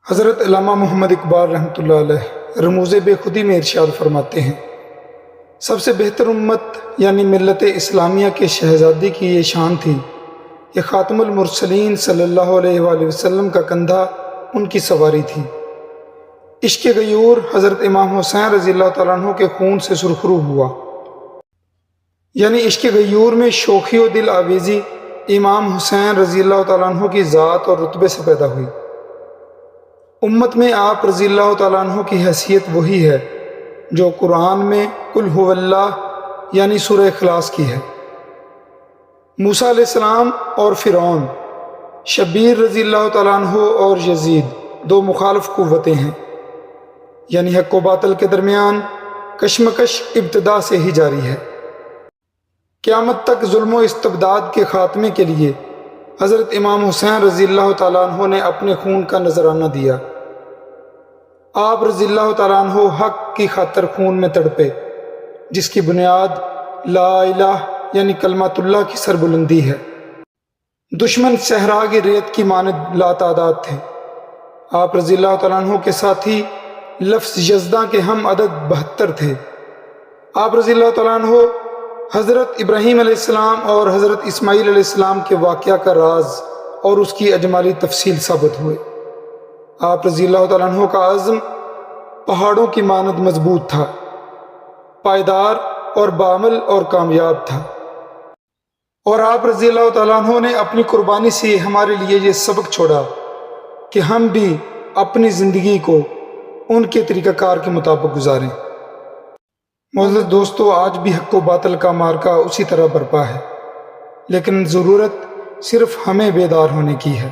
حضرت علامہ محمد اقبال رحمۃ اللہ علیہ رموز بے خودی میں ارشاد فرماتے ہیں، سب سے بہتر امت یعنی ملت اسلامیہ کے شہزادی کی یہ شان تھی کہ خاتم المرسلین صلی اللہ علیہ وآلہ وسلم کا کندھا ان کی سواری تھی۔ عشق غیور حضرت امام حسین رضی اللہ تعالیٰ عنہ کے خون سے سرخرو ہوا، یعنی عشق غیور میں شوخی و دل آویزی امام حسین رضی اللہ تعالیٰ عنہ کی ذات اور رتبے سے پیدا ہوئی۔ امت میں آپ رضی اللہ تعالیٰ عنہ کی حیثیت وہی ہے جو قرآن میں قل هو اللہ یعنی سورہ اخلاص کی ہے۔ موسیٰ علیہ السلام اور فرعون، شبیر رضی اللہ تعالیٰ عنہ اور یزید دو مخالف قوتیں ہیں، یعنی حق و باطل کے درمیان کشمکش ابتدا سے ہی جاری ہے۔ قیامت تک ظلم و استبداد کے خاتمے کے لیے حضرت امام حسین رضی اللہ تعالیٰ عنہ نے اپنے خون کا نذرانہ دیا۔ آپ رضی اللہ تعالیٰ عنہ حق کی خاطر خون میں تڑپے، جس کی بنیاد لا الہ یعنی کلمۃ اللہ کی سربلندی ہے۔ دشمن صحرا کی ریت کی مانند لاتعداد تھے۔ آپ رضی اللہ تعالیٰ عنہ کے ساتھی لفظ یزداں کے ہم عدد 72 تھے۔ آپ رضی اللہ تعالیٰ عنہ حضرت ابراہیم علیہ السلام اور حضرت اسماعیل علیہ السلام کے واقعہ کا راز اور اس کی اجمالی تفصیل ثابت ہوئے۔ آپ رضی اللہ تعالیٰ عنہ کا عزم پہاڑوں کی مانند مضبوط تھا، پائیدار اور بعمل اور کامیاب تھا، اور آپ رضی اللہ تعالیٰ عنہ نے اپنی قربانی سے ہمارے لیے یہ سبق چھوڑا کہ ہم بھی اپنی زندگی کو ان کے طریقہ کار کے مطابق گزاریں۔ معزز دوستو، آج بھی حق و باطل کا معرکہ اسی طرح برپا ہے، لیکن ضرورت صرف ہمیں بیدار ہونے کی ہے۔